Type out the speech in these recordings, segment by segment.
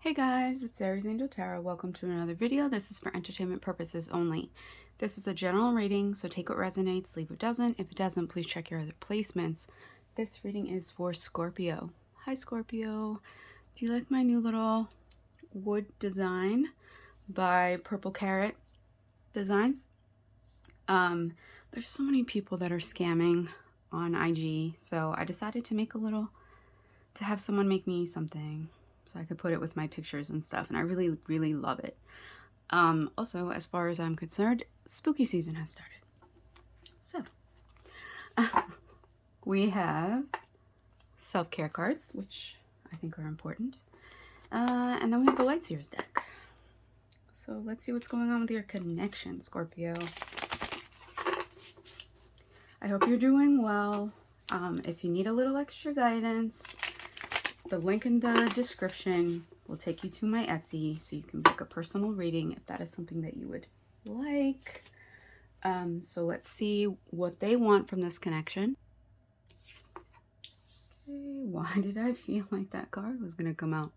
Hey guys, it's Aries Angel Tarot. Welcome to another video. This is for entertainment purposes only. This is a general reading, so take what resonates, leave what doesn't. If it doesn't, please check your other placements. This reading is for Scorpio. Hi Scorpio. Do you like my new little wood design by Purple Carrot Designs? There's so many people that are scamming on IG, so I decided to have someone make me something so I could put it with my pictures and stuff, and I really, really love it. Also, as far as I'm concerned, spooky season has started. So, we have self-care cards, which I think are important. And then we have the Lightseers deck. So let's see what's going on with your connection, Scorpio. I hope you're doing well. If you need a little extra guidance, the link in the description will take you to my Etsy so you can book a personal reading if that is something that you would like. So let's see what they want from this connection. Okay, why did I feel like that card was going to come out?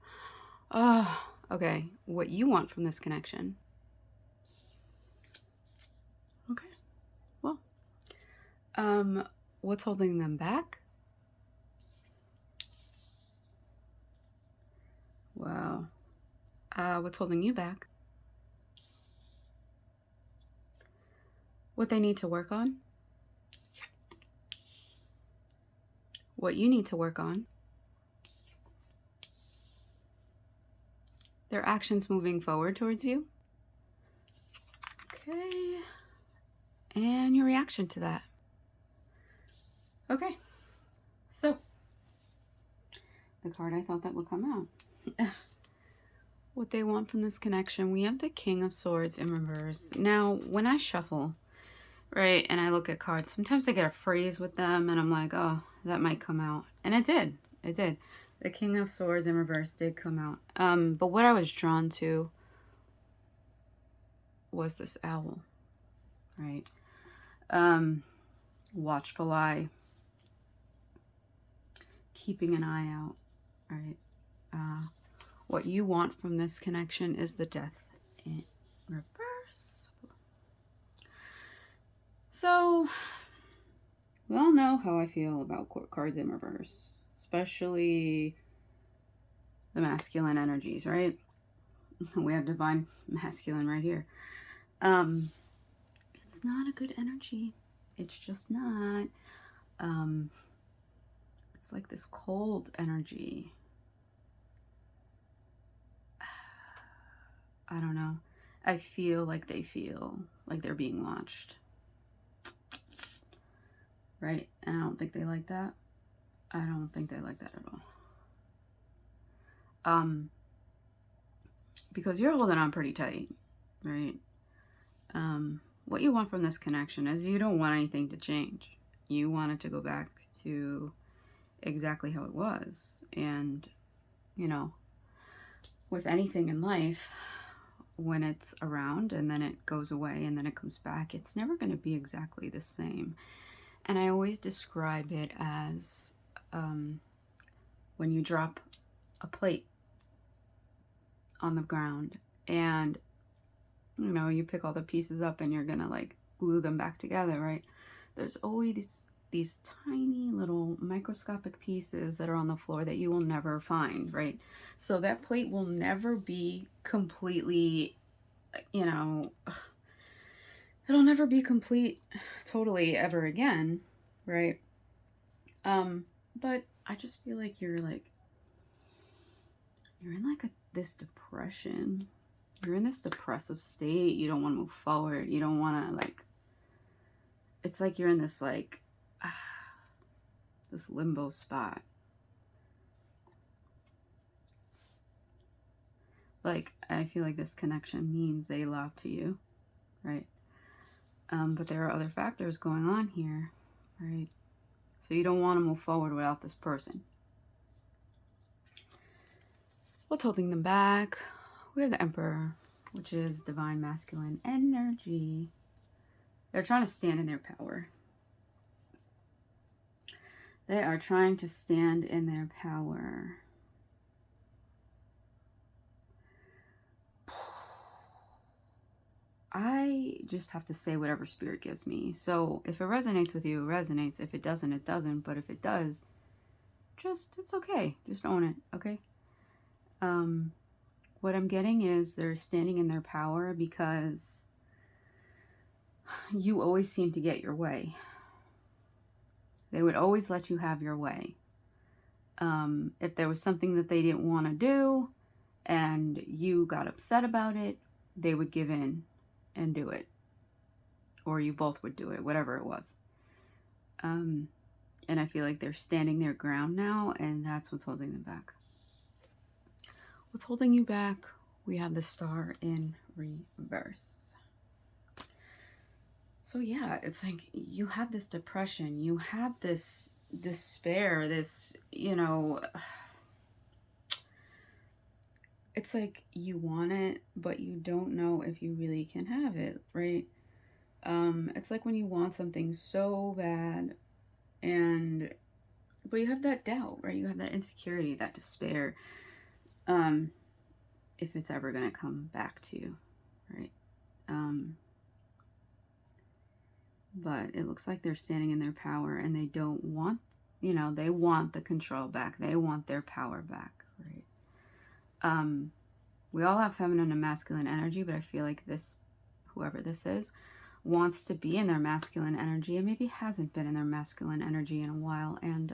Okay, what you want from this connection. Okay, well, what's holding them back? Wow. What's holding you back? What they need to work on? What you need to work on? Their actions moving forward towards you? Okay. And your reaction to that? Okay. So, the card I thought that would come out. What they want from this connection. We have the King of Swords in reverse. Now, when I shuffle, right, and I look at cards, sometimes I get a phrase with them and I'm like, oh, that might come out. And it did. It did. The King of Swords in reverse did come out. But what I was drawn to was this owl, right? Watchful eye. Keeping an eye out, right? What you want from this connection is the Death in reverse. So, we all know how I feel about cards in reverse, especially the masculine energies, right? We have divine masculine right here. It's not a good energy. It's just not. It's like this cold energy. I don't know. I feel like they feel like they're being watched. Right? And I don't think they like that. I don't think they like that at all. Because you're holding on pretty tight, right? What you want from this connection is you don't want anything to change. You want it to go back to exactly how it was. And, you know, with anything in life, when it's around and then it goes away and then it comes back, it's never going to be exactly the same. And I always describe it as when you drop a plate on the ground and, you know, you pick all the pieces up and you're going to like glue them back together, right? There's always these tiny little microscopic pieces that are on the floor that you will never find, right? So that plate will never be completely, you know, it'll never be complete totally ever again, right? But I just feel like you're in like this depression. You're in this depressive state. You don't want to move forward. You don't want to like, it's like you're in this like, this limbo spot. Like, I feel like this connection means a lot to you, right? But there are other factors going on here, right? So you don't want to move forward without this person. What's holding them back? We have the Emperor, which is divine masculine energy. They're trying to stand in their power. They are trying to stand in their power. I just have to say whatever spirit gives me. So if it resonates with you, it resonates. If it doesn't, it doesn't. But if it does, it's okay. Just own it, okay? What I'm getting is they're standing in their power because you always seem to get your way. They would always let you have your way. If there was something that they didn't want to do and you got upset about it, they would give in and do it. Or you both would do it, whatever it was. And I feel like they're standing their ground now, and that's what's holding them back. What's holding you back? We have the Star in reverse. So yeah, it's like you have this depression, you have this despair, this, it's like you want it, but you don't know if you really can have it, right? It's like when you want something so bad but you have that doubt, right? You have that insecurity, that despair, if it's ever going to come back to you, right? But it looks like they're standing in their power and they don't want, they want the control back. They want their power back, right? We all have feminine and masculine energy, but I feel like whoever this is, wants to be in their masculine energy and maybe hasn't been in their masculine energy in a while, and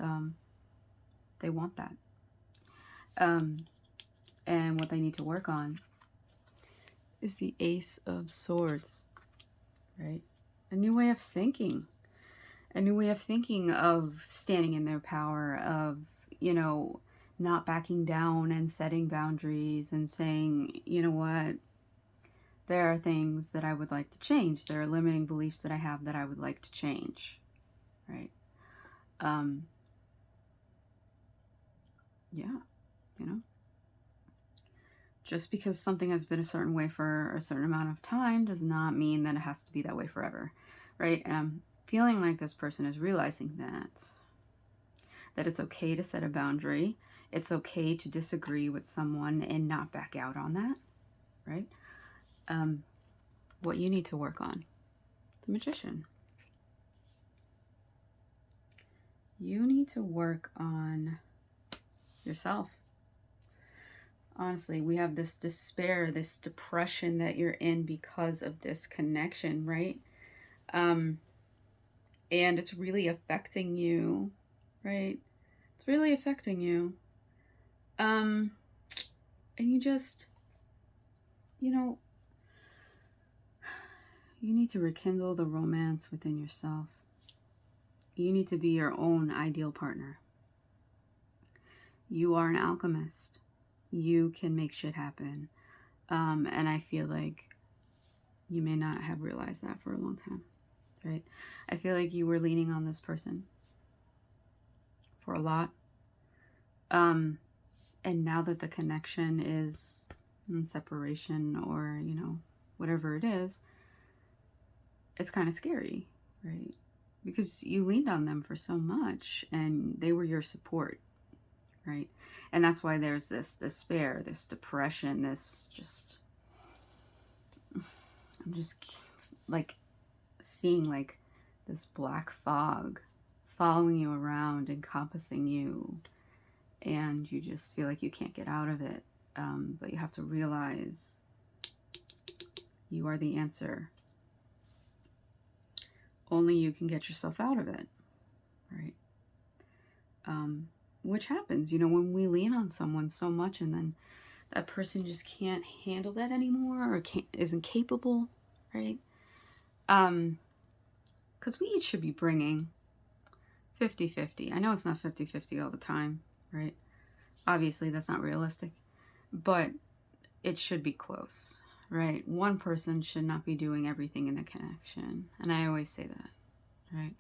they want that. And what they need to work on is the Ace of Swords, right? A new way of thinking. A new way of thinking of standing in their power, of, not backing down and setting boundaries and saying, you know what, there are things that I would like to change. There are limiting beliefs that I have that I would like to change, right? Yeah, just because something has been a certain way for a certain amount of time does not mean that it has to be that way forever, right? And I'm feeling like this person is realizing that it's okay to set a boundary. It's okay to disagree with someone and not back out on that, right? What you need to work on, the Magician. You need to work on yourself. Honestly, we have this despair, this depression that you're in because of this connection, right? And it's really affecting you, right? It's really affecting you. And you just, you need to rekindle the romance within yourself. You need to be your own ideal partner. You are an alchemist. You can make shit happen. And I feel like you may not have realized that for a long time, right? I feel like you were leaning on this person for a lot. And now that the connection is in separation or, whatever it is, it's kind of scary, right? Because you leaned on them for so much and they were your support, right? And that's why there's this despair, this depression, I'm just like seeing like this black fog following you around, encompassing you, and you just feel like you can't get out of it. But you have to realize you are the answer. Only you can get yourself out of it, right? Which happens, when we lean on someone so much and then that person just can't handle that anymore or isn't capable, right? Because we each should be bringing 50-50. I know it's not 50-50 all the time, right? Obviously, that's not realistic, but it should be close, right? One person should not be doing everything in the connection, and I always say that, right?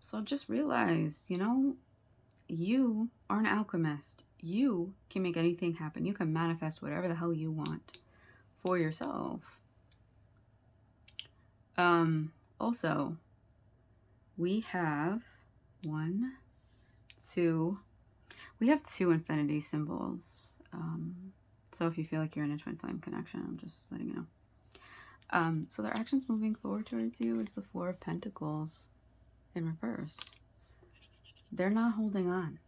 So just realize, you are an alchemist. You can make anything happen. You can manifest whatever the hell you want for yourself. Also, we have we have two infinity symbols. So if you feel like you're in a twin flame connection, I'm just letting you So their actions moving forward towards you is the Four of Pentacles in reverse. They're not holding on.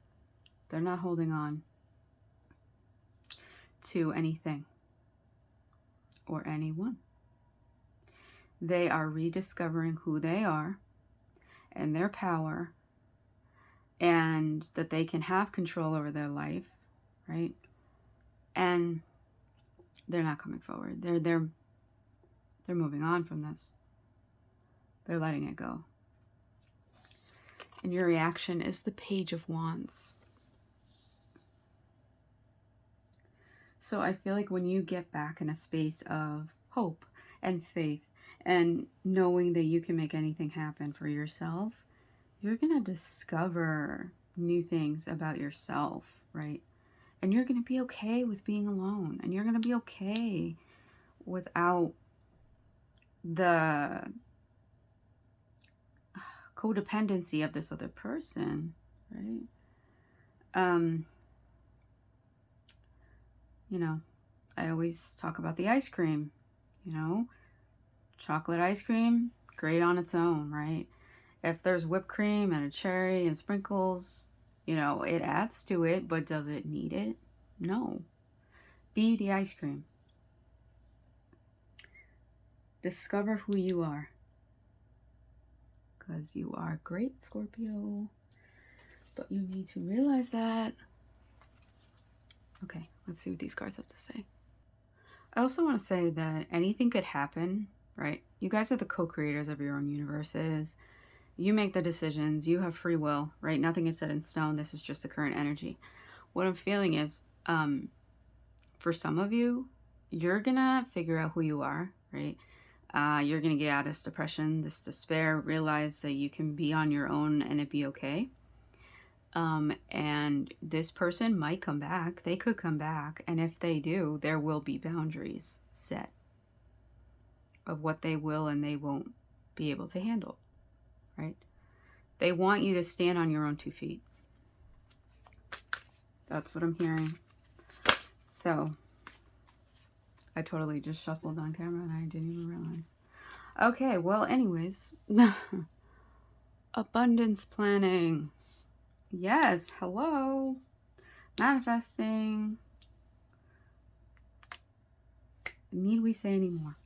They're not holding on to anything or anyone. They are rediscovering who they are and their power, and that they can have control over their life, right? And they're not coming forward. They're moving on from this. They're letting it go. And your reaction is the Page of Wands. So I feel like when you get back in a space of hope and faith and knowing that you can make anything happen for yourself, you're going to discover new things about yourself, right? And you're going to be okay with being alone. And you're going to be okay without the codependency of this other person, right? You know, I always talk about the ice cream, you know, chocolate ice cream, great on its own, right? If there's whipped cream and a cherry and sprinkles, you know, it adds to it, but does it need it? No. Be the ice cream. Discover who you are. Because you are great, Scorpio. But you need to realize that. Okay, let's see what these cards have to say. I also want to say that anything could happen, right? You guys are the co-creators of your own universes. You make the decisions. You have free will, right? Nothing is set in stone. This is just the current energy. What I'm feeling is, for some of you, you're going to figure out who you are, right? You're going to get out of this depression, this despair, realize that you can be on your own and it be okay. And this person might come back. They could come back. And if they do, there will be boundaries set of what they will and they won't be able to handle, right? They want you to stand on your own 2 feet. That's what I'm hearing. So I totally just shuffled on camera and I didn't even realize. Okay, well, anyways, abundance planning. Yes, hello. Manifesting. Need we say any more?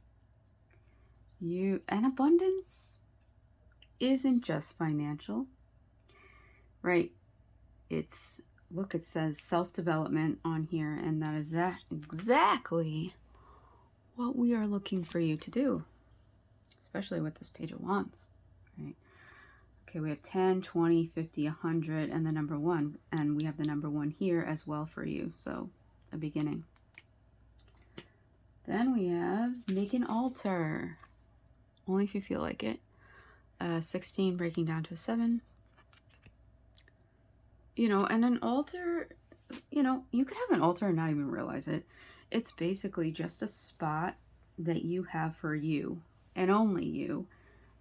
And abundance isn't just financial, right? It's, look, it says self-development on here, and that is exactly what we are looking for you to do, especially with this Page of Wands, right? Okay, we have 10, 20, 50, 100, and the number 1. And we have the number 1 here as well for you. So, a beginning. Then we have make an altar. Only if you feel like it. 16 breaking down to a 7. You know, and an altar, you know, you could have an altar and not even realize it. It's basically just a spot that you have for you and only you.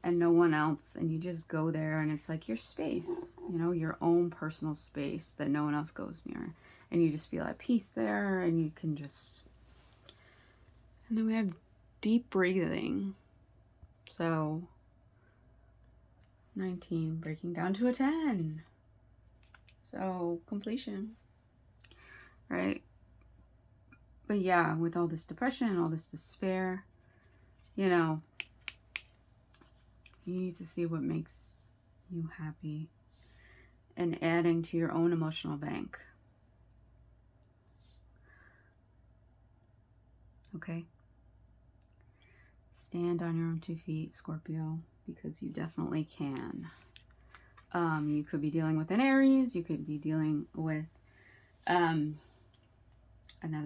And no one else, and you just go there, and it's like your space, you know, your own personal space that no one else goes near, and you just feel at peace there, and you can just. And then we have deep breathing. So 19 breaking down to a 10. So completion, right? But yeah, with all this depression and all this despair, you know, you need to see what makes you happy and adding to your own emotional bank. Okay? Stand on your own 2 feet, Scorpio, because you definitely can. You could be dealing with an Aries. You could be dealing with another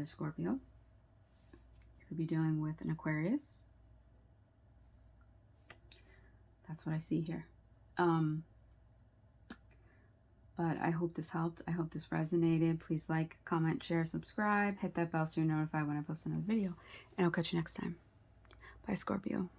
Scorpio. You could be dealing with an Aquarius. That's what I see here. But I hope this helped. I hope this resonated. Please like, comment, share, subscribe. Hit that bell so you're notified when I post another video. And I'll catch you next time. Bye, Scorpio.